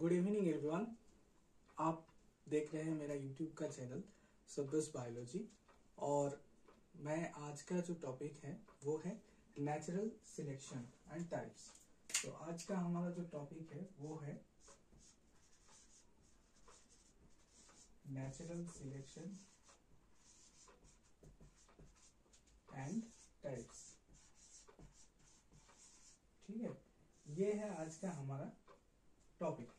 Good evening everyone. आप देख रहे हैं मेरा यूट्यूब का चैनल सबस बायोलॉजी और मैं आज का जो टॉपिक है वो है नेचुरल सिलेक्शन एंड टाइप्स। तो आज का हमारा जो टॉपिक है वो है नेचुरल सिलेक्शन एंड टाइप्स। ठीक है, ये है आज का हमारा टॉपिक।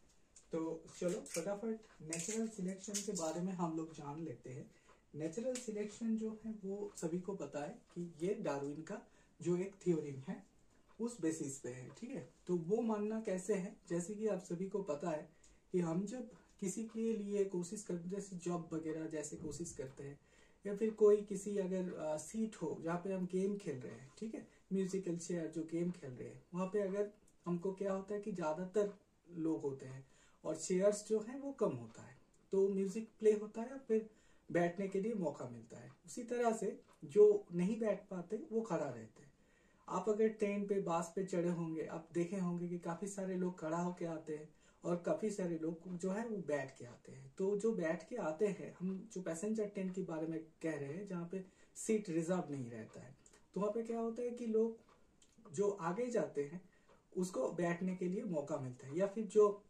तो चलो फटाफट नेचुरल सिलेक्शन के बारे में हम लोग जान लेते हैं। नेचुरल सिलेक्शन जो है वो सभी को पता है कि ये डार्विन का जो एक थ्योरम है उस बेसिस पे है। ठीक है, तो वो मानना कैसे है, जैसे कि आप सभी को पता है कि हम जब किसी के लिए कोशिश करते, जैसे जॉब वगैरह जैसे कोशिश करते हैं, या फिर कोई किसी अगर सीट हो जहाँ पे हम गेम खेल रहे हैं, ठीक है, म्यूजिकल चेयर जो गेम खेल रहे हैं, वहाँ पे अगर हमको क्या होता है कि ज्यादातर लोग होते हैं और चेयर्स जो है वो कम होता है, तो म्यूजिक प्ले होता है, फिर बैठने के लिए मौका मिलता है। उसी तरह से जो नहीं बैठ पाते वो खड़ा रहते हैं। आप अगर ट्रेन पे बस पे चढ़े होंगे, आप देखे होंगे कि काफी सारे लोग खड़ा होके आते हैं और काफी सारे लोग जो है वो बैठ के आते हैं। तो जो बैठ के आते हैं, हम जो पैसेंजर ट्रेन के बारे में कह रहे हैं जहाँ पे सीट रिजर्व नहीं रहता है, तो वहाँ पे क्या होता है कि लोग जो आगे जाते हैं उसको बैठने के लिए मौका मिलता है, या फिर जो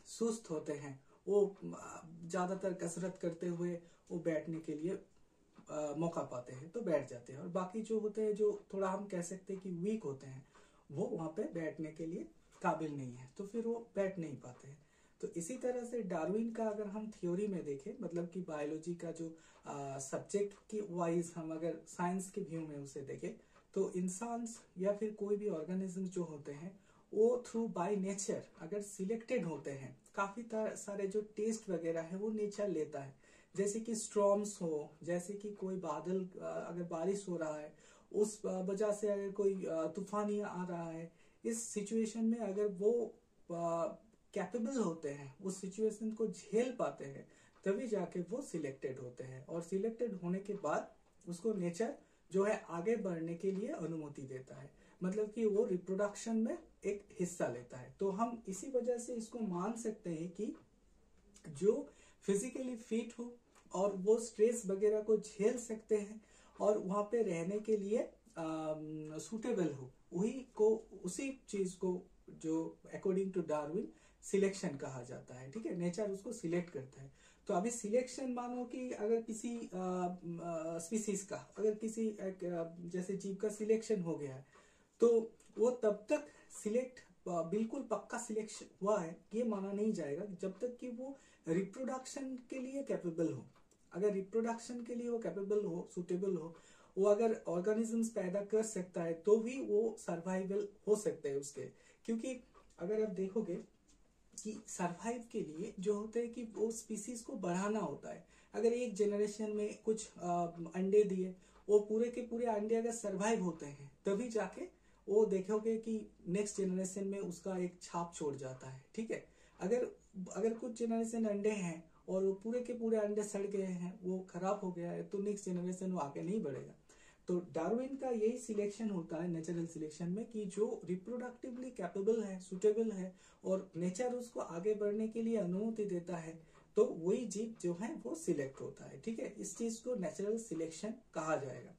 सुस्त होते हैं वो ज्यादातर कसरत करते हुए वो बैठने के लिए मौका पाते हैं तो बैठ जाते हैं, और बाकी जो होते हैं जो थोड़ा हम कह सकते हैं कि वीक होते हैं वो वहां पे बैठने के लिए काबिल नहीं है, तो फिर वो बैठ नहीं पाते हैं। तो इसी तरह से डार्विन का अगर हम थ्योरी में देखें, मतलब कि बायोलॉजी का जो सब्जेक्ट की वाइज हम अगर साइंस के व्यू में उसे देखें, तो इंसान या फिर कोई भी ऑर्गेनिज्म जो होते हैं वो थ्रू बाय नेचर अगर सिलेक्टेड होते हैं, काफी सारे जो टेस्ट वगैरह है वो नेचर लेता है। जैसे कि स्टॉर्म्स हो, जैसे कि कोई बादल अगर बारिश हो रहा है उस वजह से अगर कोई तूफानी आ रहा है, इस सिचुएशन में अगर वो कैपेबल होते हैं, उस सिचुएशन को झेल पाते हैं, तभी जाके वो सिलेक्टेड होते हैं। और सिलेक्टेड होने के बाद उसको नेचर जो है आगे बढ़ने के लिए अनुमति देता है, मतलब कि वो रिप्रोडक्शन में एक हिस्सा लेता है। तो हम इसी वजह से इसको मान सकते हैं कि जो फिजिकली फिट हो और वो स्ट्रेस वगैरह को झेल सकते हैं और वहां पे रहने के लिए सुटेबल हो, उसी चीज को जो अकॉर्डिंग टू डार्विन सिलेक्शन कहा जाता है। ठीक है, नेचर उसको सिलेक्ट करता है। तो अभी सिलेक्शन मानो कि अगर किसी स्पीसीज का, अगर किसी जैसे जीव का सिलेक्शन हो गया है, तो वो तब तक सिलेक्ट बिल्कुल पक्का सिलेक्शन हुआ है ये माना नहीं जाएगा जब तक कि वो रिप्रोडक्शन के लिए कैपेबल हो। अगर रिप्रोडक्शन के लिए वो कैपेबल हो, सुटेबल हो, वो अगर ऑर्गेनिजम्स पैदा कर सकता है तो भी वो सर्वाइवल हो सकते हैं उसके। क्योंकि अगर आप देखोगे कि सरवाइव के लिए जो होता है कि वो स्पीसीज को बढ़ाना होता है। अगर एक जनरेशन में कुछ अंडे दिए, वो पूरे के पूरे अंडे अगर सरवाइव होते हैं तभी जाके वो देखोगे कि नेक्स्ट जनरेशन में उसका एक छाप छोड़ जाता है। ठीक है, अगर अगर कुछ जनरेशन अंडे हैं और वो पूरे के पूरे अंडे सड़ गए हैं, वो खराब हो गया है, तो नेक्स्ट जनरेशन वो आगे नहीं बढ़ेगा। तो डार्विन का यही सिलेक्शन होता है नेचुरल सिलेक्शन में कि जो रिप्रोडक्टिवली कैपेबल है, सुटेबल है और नेचर उसको आगे बढ़ने के लिए अनुमति देता है, तो वही जीव जो है वो सिलेक्ट होता है। ठीक है, इस चीज को नेचुरल सिलेक्शन कहा जाएगा।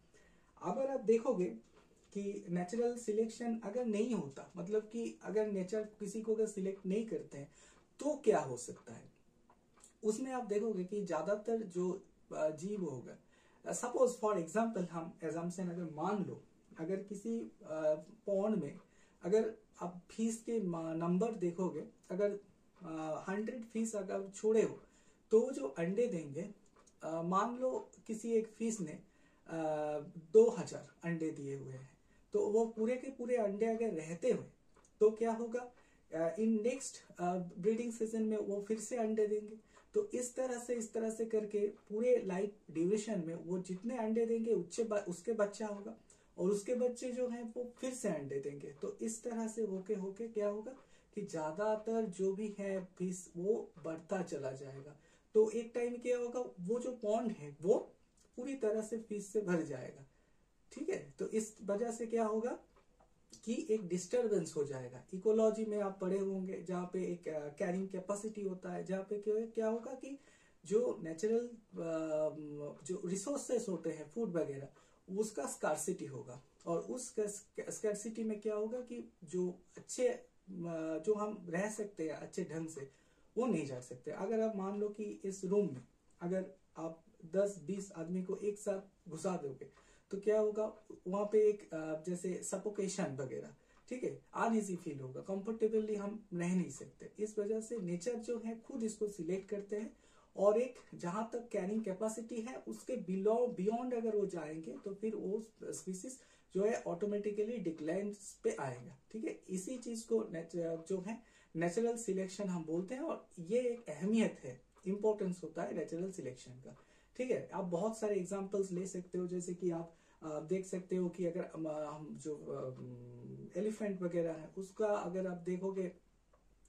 अगर आप देखोगे कि नेचुरल सिलेक्शन अगर नहीं होता, मतलब कि अगर नेचर किसी को अगर सिलेक्ट नहीं करते हैं तो क्या हो सकता है, उसमें आप देखोगे कि ज्यादातर जो जीव होगा, सपोज फॉर एग्जाम्पल हम एजम्पशन अगर मान लो, अगर किसी पॉन्ड में अगर आप फिश के नंबर देखोगे, अगर 100 फिश अगर छोड़े हो तो जो अंडे देंगे, मान लो किसी एक फिश ने 2000 अंडे दिए हुए हैं, तो वो पूरे के पूरे अंडे अगर रहते हुए तो क्या होगा, इन नेक्स्ट ब्रीडिंग सीजन में वो फिर से अंडे देंगे। तो इस तरह से करके पूरे लाइफ ड्यूरेशन में वो जितने अंडे देंगे उसके बच्चा होगा, और उसके बच्चे जो हैं वो फिर से अंडे देंगे। तो इस तरह से होके होके क्या होगा कि ज्यादातर जो भी है फिश वो बढ़ता चला जाएगा। तो एक टाइम क्या होगा, वो जो पॉन्ड है वो पूरी तरह से फिश से भर जाएगा। ठीक है, तो इस वजह से क्या होगा कि एक डिस्टरबेंस हो जाएगा। इकोलॉजी में आप पढ़े होंगे, जहाँ पे एक कैरिंग कैपेसिटी होता है, जहाँ पे क्या होगा कि जो नेचुरल जो रिसोर्सेस होते हैं फूड वगैरह, उसका स्कार्सिटी होगा, और उस स्कार्सिटी में क्या होगा कि जो अच्छे जो हम रह सकते हैं अच्छे ढंग से, वो नहीं जा सकते। अगर आप मान लो कि इस रूम में अगर आप 10-20 आदमी को एक साथ घुसा दोगे तो क्या होगा, वहां पे एक जैसे सफोकेशन वगैरह, ठीक है, अनईजी फील होगा, कंफर्टेबली हम रह नहीं सकते। इस वजह से नेचर जो है खुद इसको सिलेक्ट करते हैं, और एक जहां तक कैरिंग कैपेसिटी है उसके बियॉन्ड अगर वो जाएंगे तो फिर वो स्पीसीज जो है ऑटोमेटिकली डिक्लाइन पे आएगा। ठीक है, इसी चीज को जो है नेचुरल सिलेक्शन हम बोलते हैं, और ये एक अहमियत है, इंपॉर्टेंस होता है नेचुरल सिलेक्शन का। ठीक है, आप बहुत सारे एग्जांपल्स ले सकते हो, जैसे कि आप देख सकते हो कि अगर हम जो एलिफेंट वगैरह है उसका अगर आप देखोगे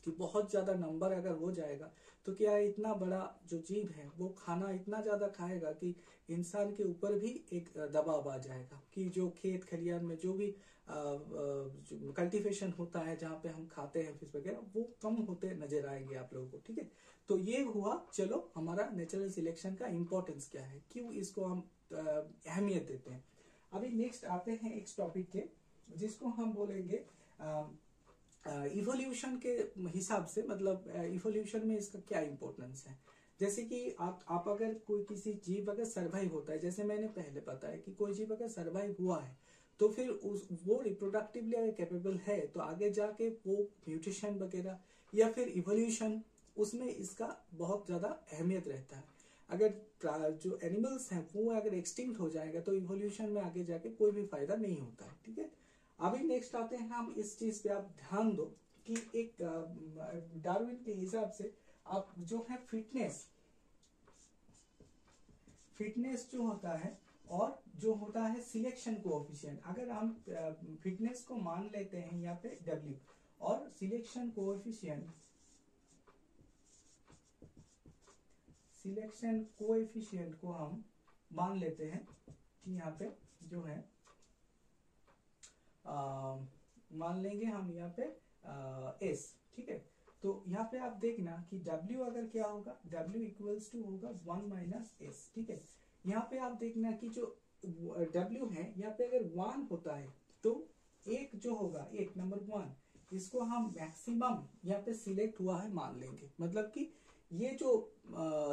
कि बहुत ज्यादा नंबर अगर हो जाएगा तो क्या है, इतना बड़ा जो जीव है वो खाना इतना ज्यादा खाएगा कि इंसान के ऊपर भी एक दबाव आ जाएगा, कि जो खेत खलियान में जो भी कल्टीवेशन होता है, जहाँ पे हम खाते हैं फिश वगैरह, वो कम होते नजर आएंगे आप लोगों को। ठीक है, तो ये हुआ चलो हमारा नेचुरल सिलेक्शन का इंपॉर्टेंस क्या है, क्यों इसको हम अहमियत देते हैं। अभी नेक्स्ट आते हैं एक टॉपिक के, जिसको हम बोलेंगे इवोल्यूशन के हिसाब से, मतलब इवोल्यूशन में इसका क्या इंपॉर्टेंस है। जैसे कि आप अगर कोई किसी जीव अगर सर्वाइव होता है, जैसे मैंने पहले बताया कि कोई जीव अगर सर्वाइव हुआ है तो फिर वो रिप्रोडक्टिवली अगर कैपेबल है तो आगे जाके वो म्यूटेशन वगैरह या फिर इवोल्यूशन, उसमें इसका बहुत ज्यादा अहमियत रहता है। अगर जो एनिमल्स हैं वो अगर एक्सटिंक्ट हो जाएगा तो इवोल्यूशन में आगे जाके कोई भी फायदा नहीं होता है। ठीक है, अभी नेक्स्ट आते हैं हम इस चीज पे, आप ध्यान दो कि एक डार्विन के हिसाब से आप जो है फिटनेस जो होता है और जो होता है सिलेक्शन कोएफिशिएंट, अगर हम फिटनेस को मान लेते हैं यहाँ पे W, और सिलेक्शन कोएफिशिएंट को हम मान लेते हैं कि यहाँ पे जो है मान लेंगे हम यहाँ पे S। ठीक है, तो यहाँ पे आप देखना कि W अगर क्या होगा, W इक्वल्स टू होगा 1 माइनस S। ठीक है, यहाँ पे आप देखना कि जो W है यहाँ पे अगर 1 होता है तो एक जो होगा, एक नंबर 1, इसको हम मैक्सिमम यहाँ पे सिलेक्ट हुआ है मान लेंगे, मतलब कि ये जो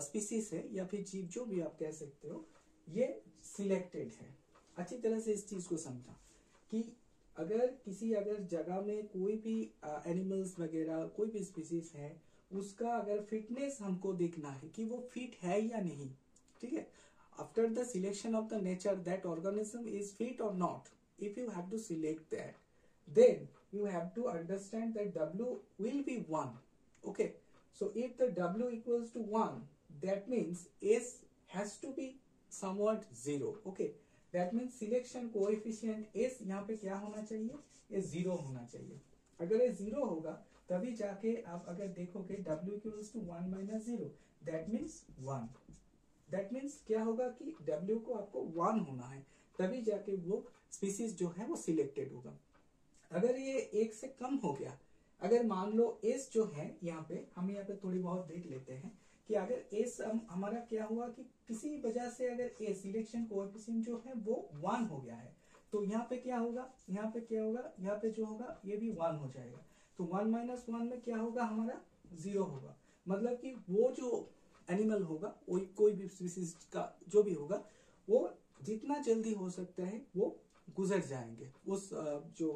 स्पीसीज है या फिर जीव जो भी आप कह सकते हो, ये सिलेक्टेड है। अच्छी तरह से इस चीज को समझा कि अगर किसी जगह में कोई भी एनिमल्स वगैरह कोई भी स्पीसीज है, उसका अगर फिटनेस हमको देखना है कि वो फिट है या नहीं। ठीक है, after the selection of the nature that organism is fit और not, if you have to select that, then you have to understand that W will be 1. Okay, so if the W equals to 1, that means S has to be somewhat 0. Okay, that means selection coefficient S यहाँ पे क्या होना चाहिए, ये 0 होना चाहिए। अगर ये 0 होगा तभी जाके आप अगर देखोगे W equals to 1 minus 0, that means 1. That means क्या होगा कि W को आपको 1 होना है, तभी जाके वो स्पीसीज जो है वो सिलेक्टेड होगा। अगर ये 1 से कम हो गया, अगर मान लो S जो है यहाँ पे, हम यहाँ पे थोड़ी बहुत देख लेते हैं कि अगर S हमारा क्या हुआ कि किसी वजह से अगर A सिलेक्शन कोएफिशिएंट जो है वो 1 हो गया है, तो यहाँ पे क्या होगा, यहाँ पे जो होगा ये भी 1 हो जाएगा। तो 1 माइनस 1 में क्या होगा, हमारा 0 होगा। मतलब कि वो जो एनिमल होगा, वो कोई भी स्पीसीज का जो भी होगा, वो जितना जल्दी हो सकता है वो गुजर जाएंगे उस जो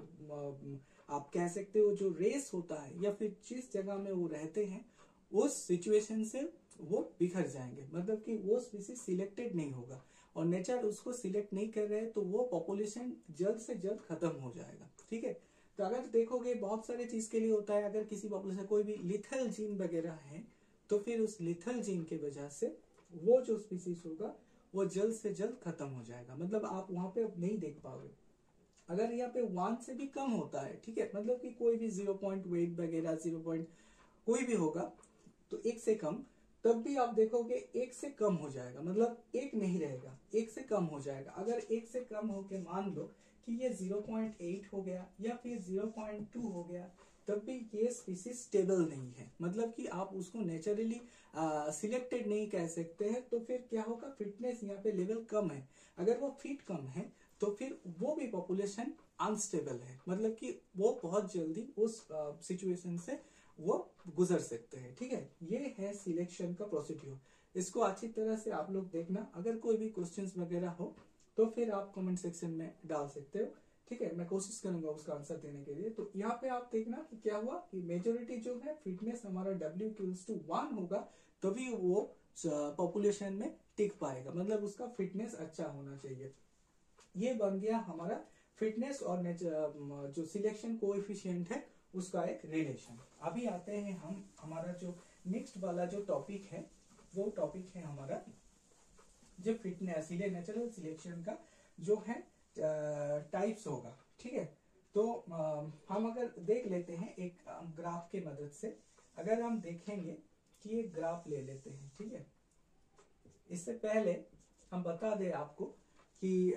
आप कह सकते हो जो रेस होता है या फिर जिस जगह में वो रहते हैं उस सिचुएशन से वो बिखर जाएंगे। मतलब कि वो स्पीसीज सिलेक्टेड नहीं होगा और नेचर उसको सिलेक्ट नहीं कर रहे, तो वो पॉपुलेशन जल्द से जल्द खत्म हो जाएगा। ठीक है, तो अगर देखोगे बहुत सारे चीज के लिए होता है, अगर किसी पॉपुलेशन कोई भी लिथल जीन वगैरह है तो फिर उस लिथल जीन के वजह से वो जो स्पीसीज होगा वो जल्द से जल्द खत्म हो जाएगा। मतलब आप वहां पे नहीं देख पाओगे। अगर यहाँ पे 1 से भी कम होता है, ठीक है, मतलब कि कोई भी 0.8 वगैरह 0. कोई भी होगा तो 1 से कम, तब भी आप देखोगे 1 से कम हो जाएगा, मतलब 1 नहीं रहेगा, 1 से कम हो जाएगा। अगर 1 से कम हो के मान लो कि ये 0.8 हो गया या फिर 0.2 हो गया, तब भी ये स्पीसीज स्टेबल नहीं है, मतलब कि आप उसको नेचुरली सिलेक्टेड नहीं कह सकते हैं। तो फिर क्या होगा, फिटनेस यहाँ पे लेवल कम है। अगर वो फिट कम है तो फिर वो भी पॉपुलेशन अनस्टेबल है, मतलब कि वो बहुत जल्दी उस सिचुएशन से वो गुजर सकते हैं। ठीक है, ये है सिलेक्शन का प्रोसीड्यूर। इसको अच्छी तरह से आप लोग देखना। अगर कोई भी क्वेश्चंस वगैरह हो तो फिर आप कमेंट सेक्शन में डाल सकते हो। ठीक है, मैं कोशिश करूंगा उसका आंसर देने के लिए। तो यहाँ पे आप देखना कि क्या हुआ कि मेजोरिटी जो है फिटनेस हमारा W=1 होगा, तभी वो पॉपुलेशन में टिक पाएगा, मतलब उसका फिटनेस अच्छा होना चाहिए। ये बन गया हमारा फिटनेस और जो सिलेक्शन कोएफिशिएंट है उसका एक रिलेशन। अभी आते हैं हम, हमारा जो नेक्स्ट वाला जो टॉपिक है वो टॉपिक है हमारा जो फिटनेस नेचुरल सिलेक्शन का जो है टाइप्स होगा। ठीक है, तो हम अगर देख लेते हैं एक ग्राफ के मदद से, अगर हम देखेंगे कि एक ग्राफ ले लेते हैं। ठीक है, इससे पहले हम बता दें आपको कि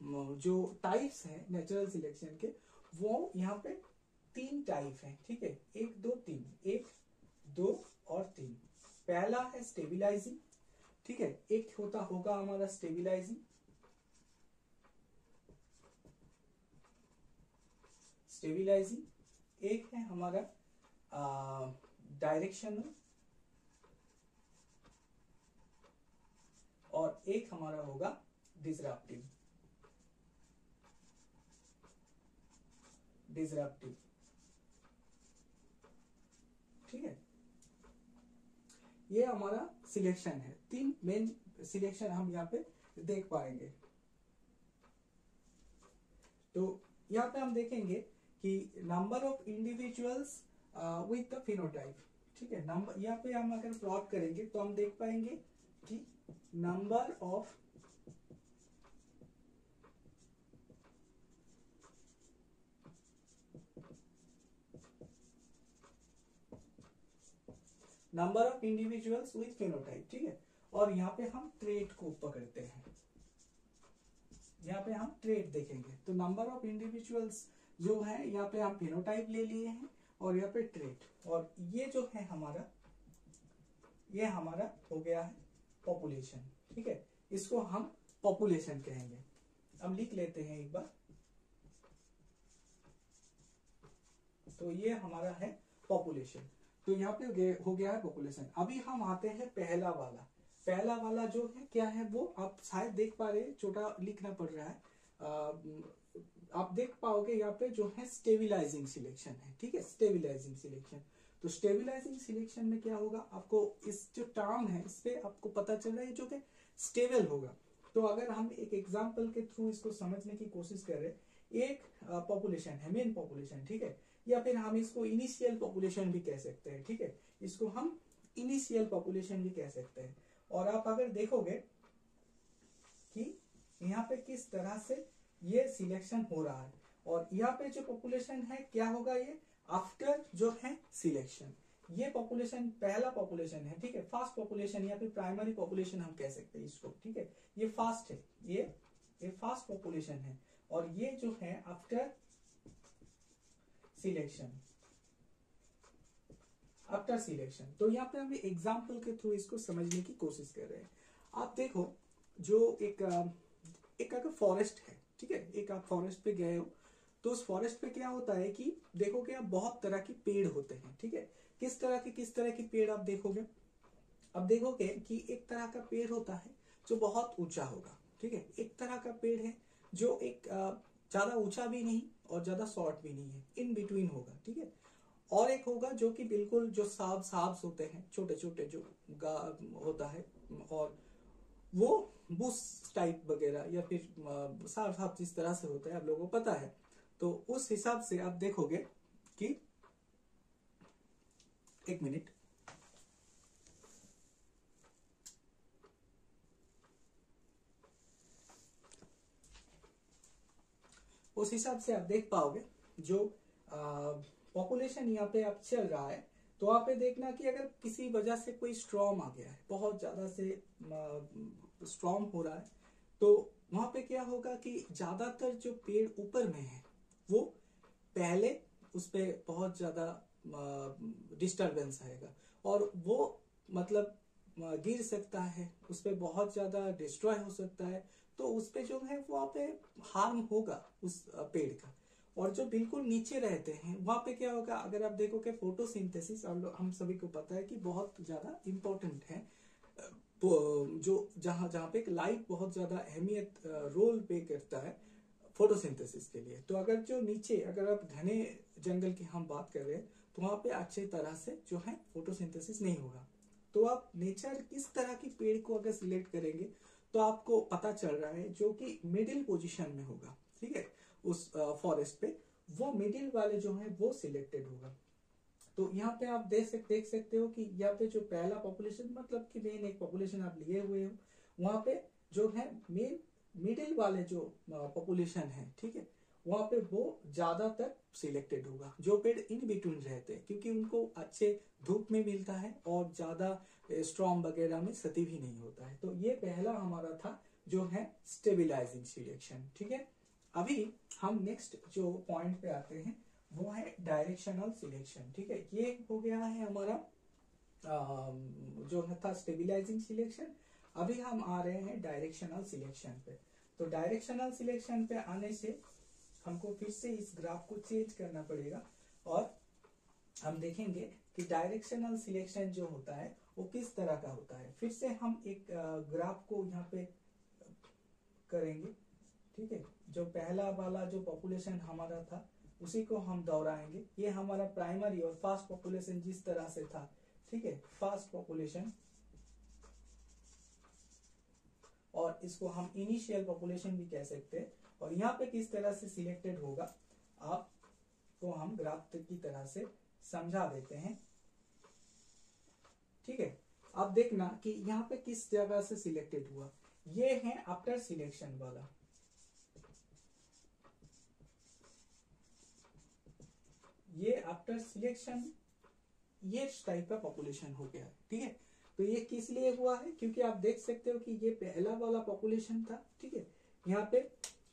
जो टाइप्स हैं नेचुरल सिलेक्शन के, वो यहाँ पे 3 टाइप हैं। ठीक है, 1 2 3, 1 2 और 3। पहला है स्टेबिलाइजिंग। ठीक है, एक होता होगा हमारा स्टेबिलाइजिंग, एक है हमारा डायरेक्शनल, और एक हमारा होगा डिसरप्टिव। ठीक है, ये हमारा सिलेक्शन है। 3 मेन सिलेक्शन हम यहाँ पे देख पाएंगे। तो यहाँ पे हम देखेंगे कि number of individuals with the phenotype. ठीक है, नंबर यहाँ पे हम अगर प्लॉट करेंगे तो हम देख पाएंगे कि number of individuals with phenotype. ठीक है, और यहाँ पे हम ट्रेट को पकड़ते हैं, यहाँ पे हम ट्रेट देखेंगे। तो नंबर ऑफ इंडिविजुअल्स जो है यहाँ पे हम फिनोटाइप ले लिए हैं, और यहाँ पे ट्रेट, और ये जो है हमारा, ये हमारा हो गया है पॉपुलेशन। ठीक है, इसको हम पॉपुलेशन कहेंगे। अब लिख लेते हैं एक बार। तो ये हमारा है पॉपुलेशन। तो यहाँ पे हो गया है पॉपुलेशन। अभी हम आते हैं पहला वाला जो है क्या है, वो आप शायद देख पा रहे हैं, छोटा लिखना पड़ रहा है। आप देख पाओगे यहाँ पे जो है स्टेबिलाइजिंग सिलेक्शन है। ठीक है, स्टेबिलाइजिंग सिलेक्शन। तो स्टेबिलाइजिंग सिलेक्शन में क्या होगा, आपको इस जो टर्म है इस पे आपको पता चल रहा है जो कि स्टेबल होगा। तो अगर हम एक एग्जांपल के थ्रू इसको समझने की कोशिश कर रहे, एक पॉपुलेशन है, मेन पॉपुलेशन। ठीक है, या फिर हम इसको इनिशियल पॉपुलेशन भी कह सकते हैं। ठीक है, इसको हम इनिशियल पॉपुलेशन भी कह सकते हैं। और आप अगर देखोगे कि यहाँ पे किस तरह से ये सिलेक्शन हो रहा है, और यहाँ पे जो पॉपुलेशन है क्या होगा, ये आफ्टर जो है सिलेक्शन, ये पॉपुलेशन पहला पॉपुलेशन है। ठीक है, फास्ट पॉपुलेशन या फिर प्राइमरी पॉपुलेशन हम कह सकते हैं इसको। ठीक है, ये फास्ट है, ये फास्ट पॉपुलेशन है, और ये जो है आफ्टर सिलेक्शन, तो यहाँ पे हम एग्जाम्पल के थ्रू इसको समझने की कोशिश कर रहे हैं। आप देखो, जो एक अगर फॉरेस्ट है, ठीक है, एक आप फॉरेस्ट पे गए हो, तो उस फॉरेस्ट पे क्या होता है कि देखोगे आप बहुत तरह के पेड़ होते हैं। ठीक है, किस तरह के पेड़ आप देखोगे, अब देखोगे कि एक तरह का पेड़ होता है जो बहुत ऊंचा होगा। ठीक है, एक तरह का पेड़ है जो एक ज्यादा ऊंचा भी नहीं और ज्यादा शॉर्ट भी नहीं है, इन बिटवीन होगा। ठीक है, और एक होगा जो कि बिल्कुल जो साब्स होते हैं, छोटे छोटे जो होता है, और वो बुश टाइप वगैरह या फिर साफ जिस तरह से होता है आप लोगों को पता है। तो उस हिसाब से आप देखोगे कि, एक मिनट, उस हिसाब से आप देख पाओगे जो पॉपुलेशन यहाँ पे आप चल रहा है। तो आप पे देखना कि अगर किसी वजह से कोई स्ट्रॉम आ गया है, बहुत ज्यादा से स्ट्रॉम हो रहा है, तो वहां पे क्या होगा कि ज्यादातर जो पेड़ ऊपर में है वो पहले उस पे बहुत ज्यादा डिस्टरबेंस आएगा और वो मतलब गिर सकता है, उस पे बहुत ज्यादा डिस्ट्रॉय हो सकता है, तो उस पे जो है वहां पे हार्म होगा उस पेड़ का। और जो बिल्कुल नीचे रहते हैं वहां पे क्या होगा, अगर आप देखोगे फोटोसिंथेसिस हम सभी को पता है कि बहुत ज्यादा इंपॉर्टेंट है, जो जहां जहां पे लाइट बहुत ज्यादा अहमियत रोल पे करता है फोटोसिंथेसिस के लिए। तो अगर जो नीचे अगर आप घने जंगल की हम बात कर रहे हैं तो वहां पे अच्छे तरह से जो है फोटोसिंथेसिस नहीं होगा। तो आप नेचर किस तरह की पेड़ को अगर सिलेक्ट करेंगे तो आपको पता चल रहा है जो कि मिडिल पोजीशन में होगा, ठीक है, उस फॉरेस्ट पे वो मिडिल वाले जो है वो सिलेक्टेड होगा। तो यहाँ पे आप देख सकते हो कि यहाँ पे जो पहला पॉपुलेशन मतलब कि मेन एक पॉपुलेशन आप लिए हुए हो, वहां पे जो है मेन मिडिल वाले जो पॉपुलेशन है, ठीक है, वहां पे वो ज्यादातर सिलेक्टेड होगा। जो पेड़ इन बिटवीन रहते हैं क्योंकि उनको अच्छे धूप में मिलता है और ज्यादा स्ट्रॉन्ग वगैरह में क्षति भी नहीं होता है। तो ये पहला हमारा था जो है स्टेबिलाइजिंग सिलेक्शन, ठीक है। अभी हम नेक्स्ट जो पॉइंट पे आते हैं वो है डायरेक्शनल सिलेक्शन, ठीक है। ये हो गया है हमारा जो था स्टेबिलाइजिंग सिलेक्शन। अभी हम आ रहे हैं डायरेक्शनल सिलेक्शन पे। तो डायरेक्शनल सिलेक्शन पे आने से हमको फिर से इस ग्राफ को चेंज करना पड़ेगा और हम देखेंगे कि डायरेक्शनल सिलेक्शन जो होता है वो किस तरह का होता है। फिर से हम एक ग्राफ को यहाँ पे करेंगे, ठीक है। जो पहला वाला जो पॉपुलेशन हमारा था उसी को हम दोहराएंगे। ये हमारा प्राइमरी और फास्ट पॉपुलेशन जिस तरह से था, ठीक है, फास्ट पॉपुलेशन, और इसको हम इनिशियल पॉपुलेशन भी कह सकते हैं। और यहाँ पे किस तरह से सिलेक्टेड होगा आपको हम ग्राफ की तरह से समझा देते हैं, ठीक है। अब देखना कि यहाँ पे किस जगह से सिलेक्टेड हुआ। ये है आफ्टर सिलेक्शन वाला, ये आफ्टर सिलेक्शन ये टाइप का पॉपुलेशन हो गया, ठीक है। तो ये किस लिए हुआ है, क्योंकि आप देख सकते हो कि ये पहला वाला पॉपुलेशन था, ठीक है। यहाँ पे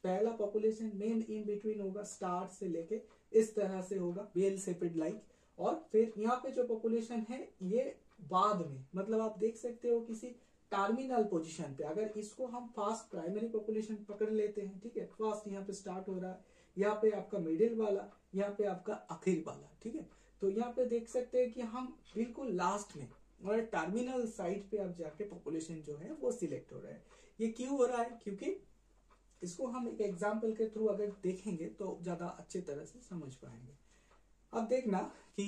पहला पॉपुलेशन मेन इन बिटवीन होगा, स्टार्ट से लेके इस तरह से होगा बेल शेपेड लाइक। और फिर यहाँ पे जो पॉपुलेशन है ये बाद में, मतलब आप देख सकते हो किसी टर्मिनल पोजीशन पे, अगर इसको हम फास्ट प्राइमरी पॉपुलेशन पकड़ लेते हैं, ठीक है, फास्ट यहाँ पे स्टार्ट हो रहा है, यहाँ पे आपका मिडिल वाला, यहाँ पे आपका आखिर वाला, ठीक है। तो यहाँ पे देख सकते हैं कि हम बिल्कुल लास्ट में और टर्मिनल साइड पे अब जाके पॉपुलेशन जो है वो सिलेक्ट हो रहा है। ये क्यों हो रहा है, क्योंकि इसको हम एक एग्जाम्पल के थ्रू अगर देखेंगे तो ज्यादा अच्छे तरह से समझ पाएंगे। अब देखना कि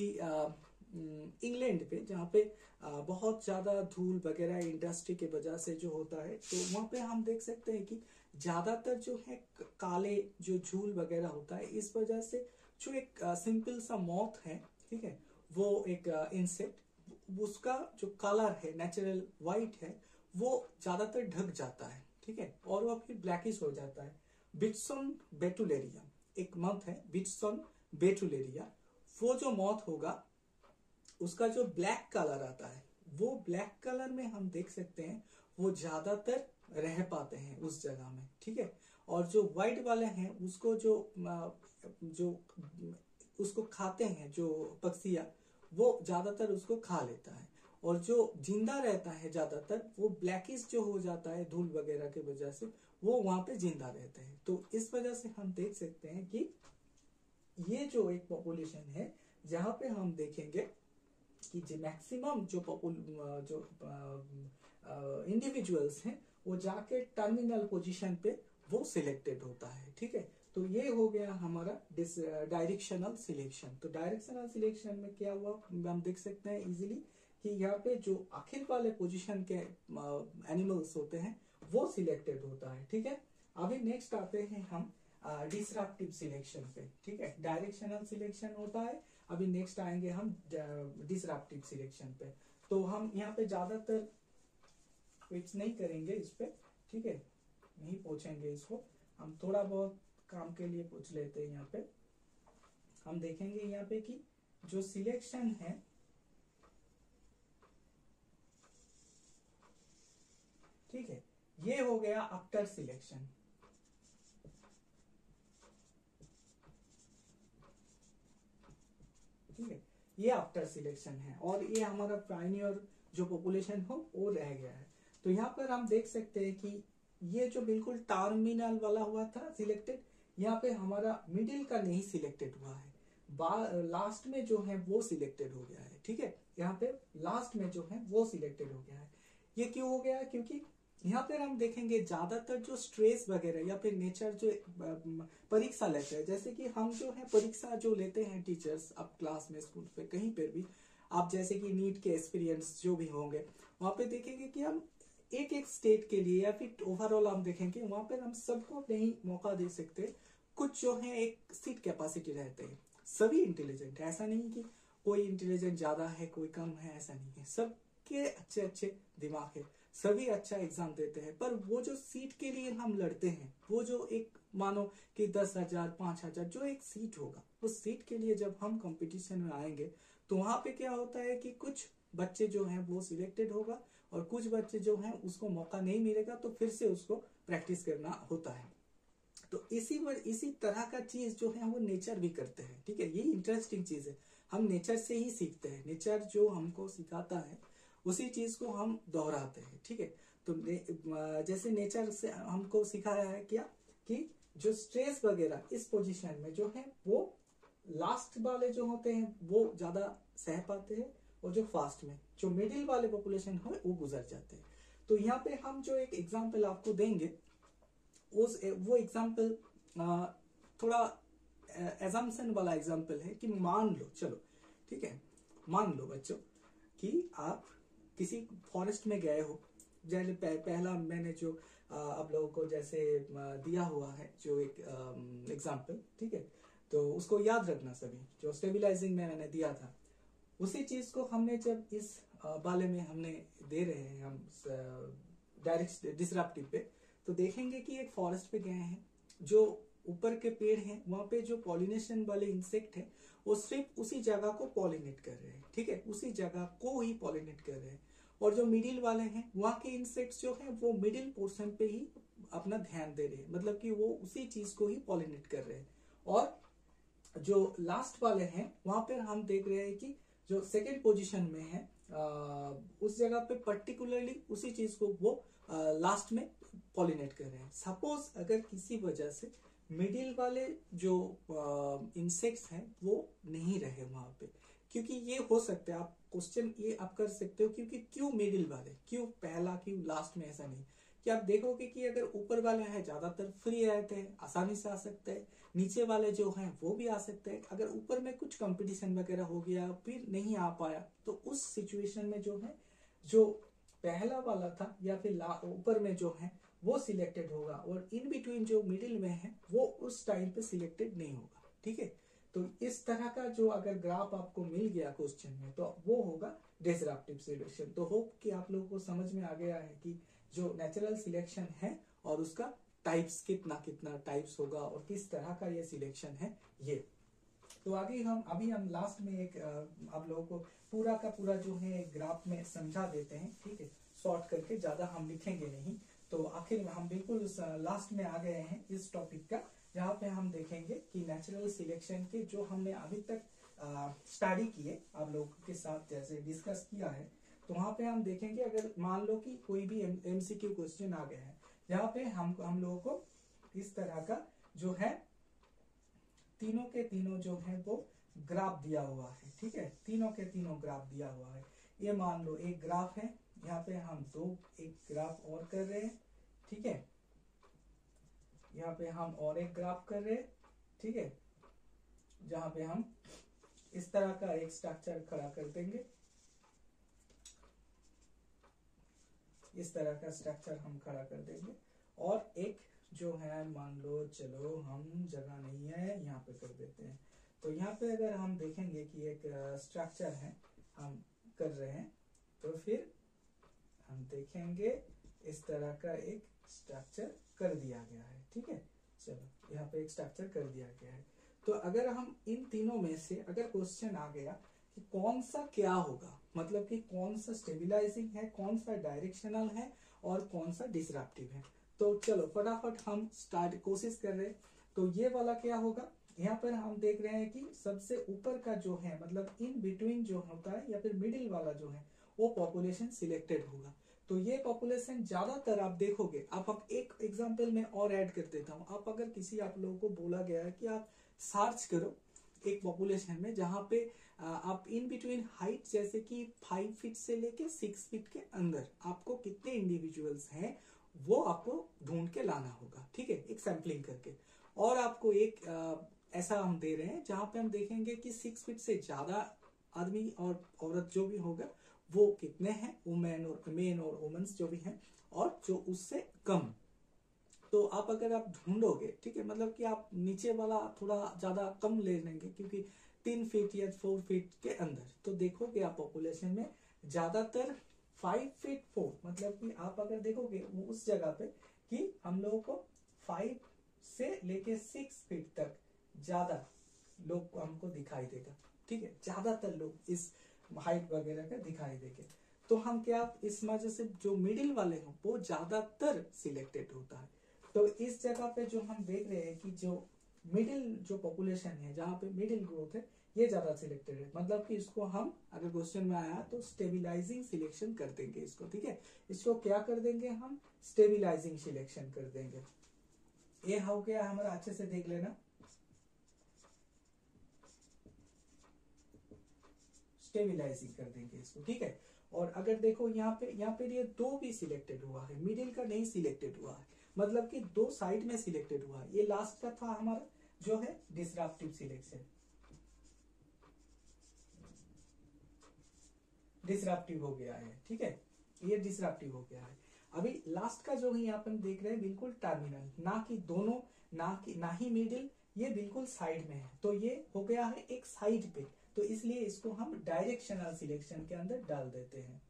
इंग्लैंड पे जहाँ पे बहुत ज्यादा धूल वगैरह इंडस्ट्री के वजह से जो होता है, तो वहां पे हम देख सकते हैं कि ज्यादातर जो है काले जो झूल वगैरह होता है, इस वजह से जो एक सिंपल सा मॉथ है, ठीक है, वो एक इंसेक्ट, उसका जो कलर है नेचुरल वाइट है वो ज्यादातर ढक जाता है, ठीक है, और वो फिर ब्लैकिश हो जाता है। बिटसन बेटुलेरिया एक मॉथ है, बिटसन बेटुलेरिया, वो जो मॉथ होगा उसका जो ब्लैक कलर आता है, वो ब्लैक कलर में हम देख सकते हैं वो ज्यादातर रह पाते हैं उस जगह में, ठीक है। और जो व्हाइट वाले हैं उसको जो उसको खाते हैं जो पक्षियां, वो ज्यादातर उसको खा लेता है। और जो जिंदा रहता है ज्यादातर वो ब्लैकिश जो हो जाता है धूल वगैरह की वजह से, वो वहां पे जिंदा रहते हैं। तो इस वजह से हम देख सकते हैं कि ये जो एक पॉपुलेशन है जहां पे हम देखेंगे कि जो मैक्सिमम जो इंडिविजुअल्स हैं वो जाके टर्मिनल पोजीशन पे वो सिलेक्टेड होता है, ठीक है। तो ये हो गया हमारा डायरेक्शनल सिलेक्शन। तो डायरेक्शनल सिलेक्शन में क्या हुआ हम देख सकते हैं इजीली कि यहाँ पे जो आखिर वाले पोजीशन के एनिमल्स होते हैं वो सिलेक्टेड होता है, ठीक है। अभी नेक्स्ट आते हैं हम डिसरप्टिव सिलेक्शन पे, ठीक है। डायरेक्शनल सिलेक्शन होता है, अभी नेक्स्ट आएंगे हम डिसरप्टिव सिलेक्शन पे। तो हम यहाँ पे ज्यादातर क्विज नहीं करेंगे इस पे, ठीक है, नहीं पूछेंगे इसको, हम थोड़ा बहुत काम के लिए पूछ लेते हैं। यहाँ पे हम देखेंगे यहाँ पे कि जो सिलेक्शन है, ठीक है, ये हो गया आफ्टर सिलेक्शन, ठीक है, ये आफ्टर सिलेक्शन है, और ये हमारा प्राइनियर जो पॉपुलेशन हो वो रह गया है। तो यहाँ पर हम देख सकते हैं कि ये जो बिल्कुल टर्मिनल वाला हुआ था सिलेक्टेड, यहाँ पे हमारा मिडिल का नहीं सिलेक्टेड हुआ है, लास्ट में जो है वो सिलेक्टेड हो गया है, ठीक है, यहाँ पे लास्ट में जो है वो सिलेक्टेड हो गया है। ये क्यों हो गया? क्योंकि यहाँ पर हम देखेंगे ज्यादातर जो स्ट्रेस वगैरह या फिर नेचर जो परीक्षा लेते हैं, जैसे कि हम जो है परीक्षा जो लेते हैं टीचर्स, अब क्लास में, स्कूल पे, कहीं पर भी आप जैसे कि नीट के एक्सपीरियंस जो भी होंगे वहां पे देखेंगे कि हम एक एक स्टेट के लिए या फिर ओवरऑल हम देखेंगे वहां पर हम सबको नहीं मौका दे सकते। कुछ जो है एक सीट कैपेसिटी रहते हैं, सभी इंटेलिजेंट है, ऐसा नहीं कि कोई इंटेलिजेंट ज्यादा है कोई कम है, ऐसा नहीं है, सबके अच्छे अच्छे दिमाग है, सभी अच्छा एग्जाम देते हैं। पर वो जो सीट के लिए हम लड़ते हैं, वो जो एक मानो कि 10,000 5,000 जो एक सीट होगा, उस सीट के लिए जब हम कंपटीशन में आएंगे तो वहां पे क्या होता है कि कुछ बच्चे जो हैं वो सिलेक्टेड होगा और कुछ बच्चे जो हैं उसको मौका नहीं मिलेगा, तो फिर से उसको प्रैक्टिस करना होता है। तो इसी तरह का चीज जो है वो नेचर भी करते हैं, ठीक है, ये इंटरेस्टिंग चीज है, हम नेचर से ही सीखते हैं, नेचर जो हमको सिखाता है उसी चीज को हम दोहराते हैं, ठीक है। तो जैसे नेचर से हमको सिखाया है क्या कि जो स्ट्रेस वगैरह इस पोजीशन में जो है वो लास्ट वाले जो होते हैं वो ज्यादा सह पाते हैं, और जो फास्ट में जो मिडिल वाले पॉपुलेशन है वो गुजर जाते हैं। तो यहाँ पे हम जो एक एग्जांपल आपको देंगे वो एग्जांपल थोड़ा एजम्पशन वाला एग्जांपल है कि मान लो, चलो ठीक है, मान लो बच्चों कि आप किसी फॉरेस्ट में गए हो, जैसे पहला मैंने जो आप लोगों को जैसे दिया हुआ है जो एक एग्जांपल, ठीक है, तो उसको याद रखना सभी, जो स्टेबलाइजिंग में मैंने दिया था उसी चीज को हमने जब इस वाले में हमने दे रहे हैं हम डायरेक्ट डिसरप्टिव पे, तो देखेंगे कि एक फॉरेस्ट पे गए हैं, जो ऊपर के पेड़ हैं वहां पे जो पॉलिनेशन वाले इंसेक्ट है वो सिर्फ उसी जगह को पॉलिनेट कर रहे हैं, ठीक है, उसी जगह को ही पॉलिनेट कर रहे हैं, और जो मिडिल वाले हैं वहां के इंसेक्ट्स जो हैं वो मिडिल पोर्शन पे ही अपना ध्यान दे रहे हैं, मतलब कि वो उसी चीज को ही पॉलिनेट कर रहे हैं। और जो लास्ट वाले हैं वहां पर हम देख रहे हैं कि जो सेकेंड पोजिशन में है उस जगह पे पर्टिकुलरली उसी चीज को वो लास्ट में पॉलिनेट कर रहे हैं। सपोज अगर किसी वजह से मिडिल वाले जो इंसेक्ट्स हैं वो नहीं रहे वहां पे, क्योंकि ये हो सकता है, आप क्वेश्चन ये आप कर सकते हो क्योंकि क्यों मिडिल वाले, क्यों पहला, क्यों लास्ट में, ऐसा नहीं कि आप देखोगे कि अगर ऊपर वाले हैं ज्यादातर फ्री रहते हैं, आसानी से आ सकते हैं, नीचे वाले जो हैं वो भी आ सकते हैं। अगर ऊपर में कुछ कंपटीशन वगैरह हो गया फिर नहीं आ पाया, तो उस सिचुएशन में जो है जो पहला वाला था या फिर ऊपर में जो है वो सिलेक्टेड होगा, और इन बिटवीन जो मिडिल में है वो उस टाइम पे सिलेक्टेड नहीं होगा, ठीक है। तो इस तरह का जो अगर ग्राफ आपको मिल गया क्वेश्चन में तो वो होगा डिसरप्टिव सिलेक्शन। तो होप कि आप लोगों को समझ में आ गया है कि जो नेचुरल सिलेक्शन है और उसका टाइप्स कितना टाइप्स होगा और किस तरह का ये सिलेक्शन है ये। तो आगे हम लास्ट में एक आप लोगों को पूरा का पूरा जो है ग्राफ में समझा देते हैं, ठीक है, शॉर्ट करके, ज्यादा हम लिखेंगे नहीं। तो आखिर में हम बिल्कुल लास्ट में आ गए हैं इस टॉपिक का, जहाँ पे हम देखेंगे कि नेचुरल सिलेक्शन के जो हमने अभी तक स्टडी किए आप लोगों के साथ जैसे डिस्कस किया है, तो वहां पे हम देखेंगे अगर मान लो कि कोई भी एमसीक्यू क्वेश्चन आ गया है, जहाँ पे हम लोगों को इस तरह का जो है तीनों के तीनों जो है वो ग्राफ दिया हुआ है, ठीक है, तीनों के तीनों ग्राफ दिया हुआ है। ये मान लो एक ग्राफ है, यहाँ पे हम एक ग्राफ और कर रहे हैं, ठीक है, यहाँ पे हम और एक ग्राफ कर रहे हैं, ठीक है, जहाँ पे हम इस तरह का एक स्ट्रक्चर खड़ा कर देंगे, इस तरह का स्ट्रक्चर हम खड़ा कर देंगे, और एक जो है मान लो, चलो हम जगह नहीं है यहाँ पे कर देते हैं। तो यहाँ पे अगर हम देखेंगे कि एक स्ट्रक्चर है हम कर रहे हैं, तो फिर हम देखेंगे इस तरह का एक स्ट्रक्चर कर दिया गया है, ठीक है, चलो यहाँ पे एक स्ट्रक्चर कर दिया गया है। तो अगर हम इन तीनों में से अगर क्वेश्चन आ गया कि कौन सा क्या होगा, मतलब कि कौन सा स्टेबलाइजिंग है, कौन सा डायरेक्शनल है और कौन सा डिसरप्टिव है, तो चलो फटाफट हम कोशिश कर रहे हैं। तो ये वाला क्या होगा, यहाँ पर हम देख रहे हैं कि सबसे ऊपर का जो है मतलब इन बिटवीन जो होता है या फिर मिडिल वाला जो है वो पॉपुलेशन सिलेक्टेड होगा। तो ये पॉपुलेशन ज्यादातर आप देखोगे, आप एक एग्जांपल में और ऐड कर देता हूँ। आप अगर किसी आप लोगों को बोला गया है कि आप सर्च करो एक पॉपुलेशन में जहाँ पे आप इन बिटवीन हाइट जैसे कि 5 फीट से लेके 6 फीट के अंदर आपको कितने इंडिविजुअल्स हैं वो आपको ढूंढ के लाना होगा, ठीक है, एक सैम्पलिंग करके। और आपको एक ऐसा हम दे रहे हैं जहां पे हम देखेंगे कि 6 फीट से ज्यादा आदमी और औरत जो भी होगा वो कितने हैं, वुमेन और मेन और वुमेन्स जो भी हैं, और जो उससे कम। तो आप अगर आप ढूंढोगे, ठीक है, मतलब कि आप नीचे वाला थोड़ा ज्यादा कम ले लेंगे क्योंकि 3 फीट या 4 फीट के अंदर, तो देखोगे आप पॉपुलेशन में ज्यादातर 5 फीट 4, मतलब कि आप अगर देखोगे वो उस जगह पे कि हम लोगों को 5 से लेके 6 फीट तक ज्यादा लोग हमको दिखाई देगा, ठीक है, ज्यादातर लोग इस हाइट वगैरह का दिखाई देंगे। तो हम क्या इस वजह से जो मिडिल वाले हैं वो ज्यादातर सिलेक्टेड होता है। तो इस जगह पे जो हम देख रहे हैं कि जो मिडिल जो पॉपुलेशन है जहाँ पे मिडिल ग्रोथ है ये ज्यादा सिलेक्टेड है, मतलब कि इसको हम अगर क्वेश्चन में आया तो स्टेबिलाईजिंग सिलेक्शन कर देंगे इसको, ठीक है, इसको क्या कर देंगे हम, स्टेबिलाईजिंग सिलेक्शन कर देंगे। ये हो गया हमारा, अच्छे से देख लेना, स्टेबिलाईजिंग कर देंगे इसको, ठीक है। और अगर देखो यहाँ पे ये 2 भी सिलेक्टेड हुआ है, मिडिल का नहीं सिलेक्टेड हुआ है, मतलब कि 2 साइड में सिलेक्टेड हुआ है। ये लास्ट का था हमारा जो है डिसरप्टिव सिलेक्शन, डिसरप्टिव हो गया है, ठीक है, ये डिसरप्टिव हो गया है। अभी लास्ट का जो है यहाँ पर देख रहे हैं बिल्कुल टर्मिनल, ना कि दोनों, ना ही मिडिल, ये बिल्कुल साइड में है, तो ये हो गया है एक साइड पे, तो इसलिए इसको हम डायरेक्शनल सिलेक्शन के अंदर डाल देते हैं,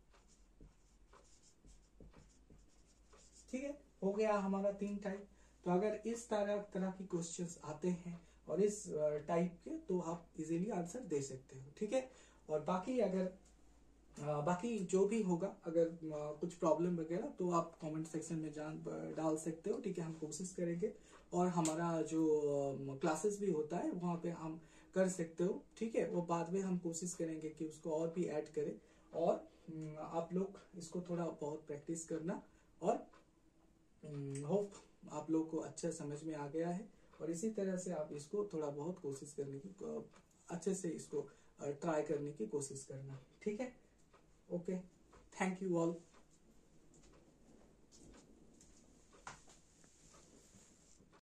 ठीक है। हो गया हमारा 3 टाइप। तो अगर इस तरह की क्वेश्चंस आते हैं और इस टाइप के, तो आप इजीली आंसर दे सकते हो, ठीक है। और बाकी अगर बाकी जो भी होगा, अगर कुछ प्रॉब्लम वगैरह तो आप कमेंट सेक्शन में डाल सकते हो, ठीक है, हम कोशिश करेंगे। और हमारा जो क्लासेस भी होता है वहाँ पे हम कर सकते हो, ठीक है, वो बाद में हम कोशिश करेंगे कि उसको और भी ऐड करें। और आप लोग इसको थोड़ा बहुत प्रैक्टिस करना, और होप आप लोग को अच्छा समझ में आ गया है। और इसी तरह से आप इसको थोड़ा बहुत कोशिश करने की, अच्छे से इसको ट्राई करने की कोशिश करना, ठीक है। Okay, thank you all.